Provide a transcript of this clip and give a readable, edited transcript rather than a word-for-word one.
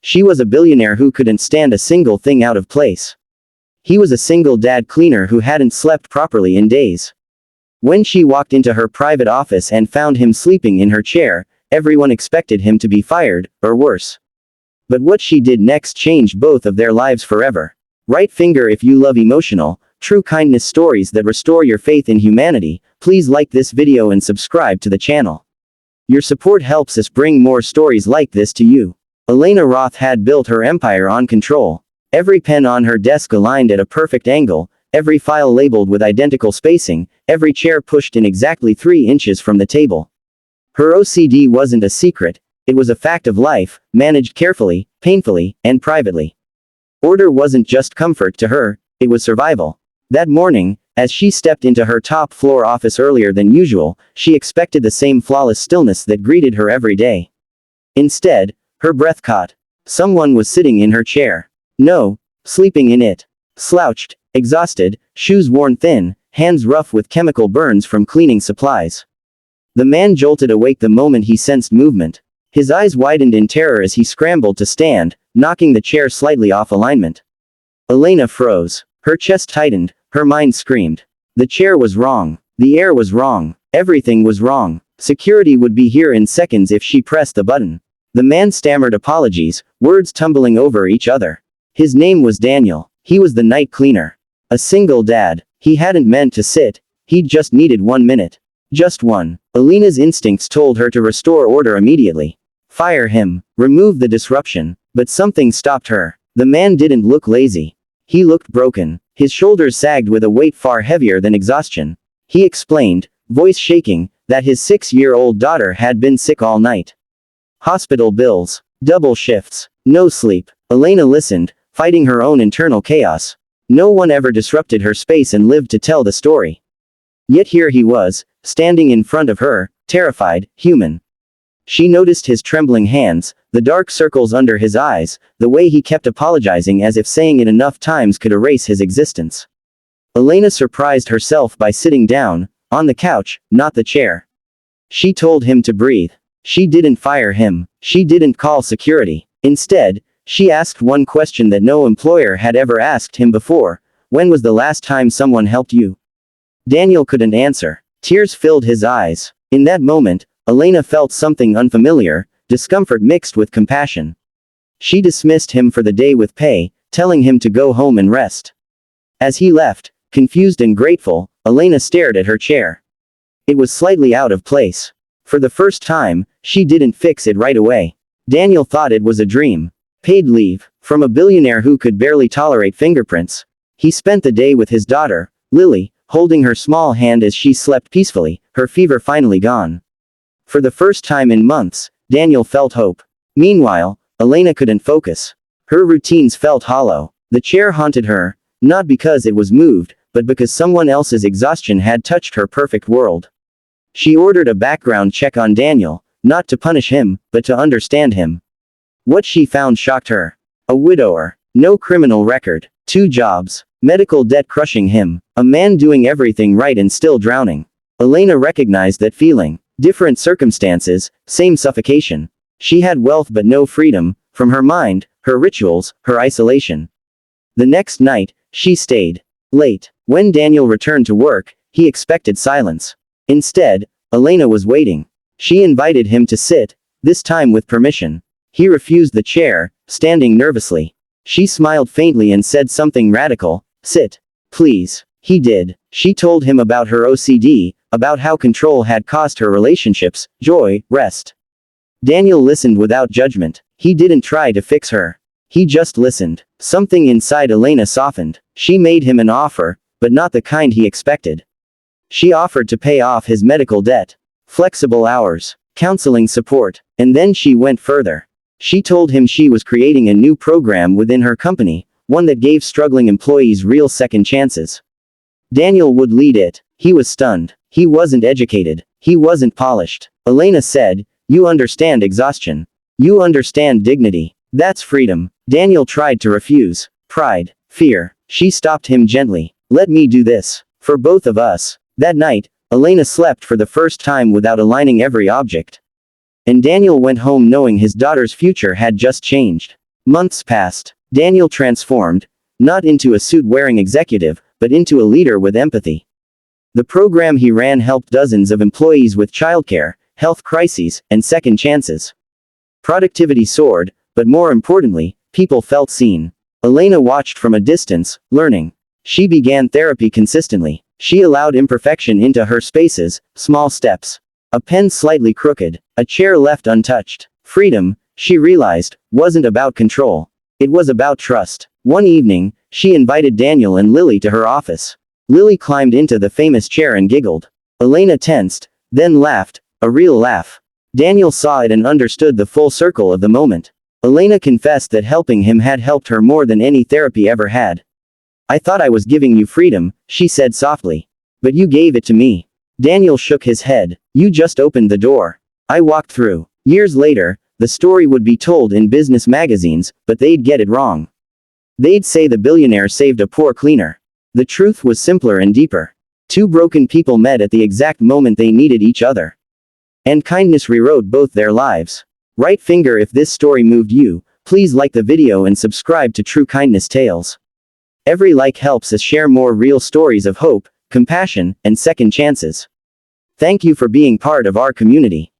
She was a billionaire who couldn't stand a single thing out of place. He was a single dad cleaner who hadn't slept properly in days. When she walked into her private office and found him sleeping in her chair, everyone expected him to be fired, or worse. But what she did next changed both of their lives forever. Right finger if you love emotional, true kindness stories that restore your faith in humanity. Please like this video and subscribe to the channel. Your support helps us bring more stories like this to you. Elena Roth had built her empire on control. Every pen on her desk aligned at a perfect angle, every file labeled with identical spacing, every chair pushed in exactly 3 inches from the table. Her OCD wasn't a secret, it was a fact of life, managed carefully, painfully, and privately. Order wasn't just comfort to her, it was survival. That morning, as she stepped into her top-floor office earlier than usual, she expected the same flawless stillness that greeted her every day. Instead, her breath caught. Someone was sitting in her chair. No, sleeping in it. Slouched, exhausted, shoes worn thin, hands rough with chemical burns from cleaning supplies. The man jolted awake the moment he sensed movement. His eyes widened in terror as he scrambled to stand, knocking the chair slightly off alignment. Elena froze. Her chest tightened, her mind screamed. The chair was wrong. The air was wrong. Everything was wrong. Security would be here in seconds if she pressed the button. The man stammered apologies, words tumbling over each other. His name was Daniel. He was the night cleaner. A single dad. He hadn't meant to sit. He'd just needed 1 minute. Just one. Elena's instincts told her to restore order immediately. Fire him. Remove the disruption. But something stopped her. The man didn't look lazy. He looked broken. His shoulders sagged with a weight far heavier than exhaustion. He explained, voice shaking, that his 6-year-old daughter had been sick all night. Hospital bills. Double shifts. No sleep. Elena listened, fighting her own internal chaos. No one ever disrupted her space and lived to tell the story. Yet here he was, standing in front of her, terrified, human. She noticed his trembling hands, the dark circles under his eyes, the way he kept apologizing as if saying it enough times could erase his existence. Elena surprised herself by sitting down, on the couch, not the chair. She told him to breathe. She didn't fire him. She didn't call security. Instead, she asked one question that no employer had ever asked him before. When was the last time someone helped you? Daniel couldn't answer. Tears filled his eyes. In that moment, Elena felt something unfamiliar, discomfort mixed with compassion. She dismissed him for the day with pay, telling him to go home and rest. As he left, confused and grateful, Elena stared at her chair. It was slightly out of place. For the first time, she didn't fix it right away. Daniel thought it was a dream. Paid leave, from a billionaire who could barely tolerate fingerprints. He spent the day with his daughter, Lily, holding her small hand as she slept peacefully, her fever finally gone. For the first time in months, Daniel felt hope. Meanwhile, Elena couldn't focus. Her routines felt hollow. The chair haunted her, not because it was moved, but because someone else's exhaustion had touched her perfect world. She ordered a background check on Daniel, not to punish him, but to understand him. What she found shocked her. A widower. No criminal record. 2 jobs. Medical debt crushing him. A man doing everything right and still drowning. Elena recognized that feeling. Different circumstances, same suffocation. She had wealth but no freedom, from her mind, her rituals, her isolation. The next night, she stayed late. When Daniel returned to work, he expected silence. Instead, Elena was waiting. She invited him to sit, this time with permission. He refused the chair, standing nervously. She smiled faintly and said something radical, sit. Please. He did. She told him about her OCD, about how control had cost her relationships, joy, rest. Daniel listened without judgment. He didn't try to fix her. He just listened. Something inside Elena softened. She made him an offer, but not the kind he expected. She offered to pay off his medical debt. Flexible hours. Counseling support. And then she went further. She told him she was creating a new program within her company, one that gave struggling employees real second chances. Daniel would lead it. He was stunned. He wasn't educated. He wasn't polished. Elena said, "You understand exhaustion. You understand dignity. That's freedom." Daniel tried to refuse. Pride. Fear. She stopped him gently. "Let me do this. For both of us." That night, Elena slept for the first time without aligning every object. And Daniel went home knowing his daughter's future had just changed. Months passed. Daniel transformed, not into a suit-wearing executive, but into a leader with empathy. The program he ran helped dozens of employees with childcare, health crises, and second chances. Productivity soared, but more importantly, people felt seen. Elena watched from a distance, learning. She began therapy consistently. She allowed imperfection into her spaces, small steps. A pen slightly crooked, a chair left untouched. Freedom, she realized, wasn't about control. It was about trust. One evening, she invited Daniel and Lily to her office. Lily climbed into the famous chair and giggled. Elena tensed, then laughed, a real laugh. Daniel saw it and understood the full circle of the moment. Elena confessed that helping him had helped her more than any therapy ever had. "I thought I was giving you freedom," she said softly. "But you gave it to me." Daniel shook his head. "You just opened the door. I walked through." Years later, the story would be told in business magazines, but they'd get it wrong. They'd say the billionaire saved a poor cleaner. The truth was simpler and deeper. Two broken people met at the exact moment they needed each other. And kindness rewrote both their lives. Right finger if this story moved you. Please like the video and subscribe to True Kindness Tales. Every like helps us share more real stories of hope, compassion, and second chances. Thank you for being part of our community.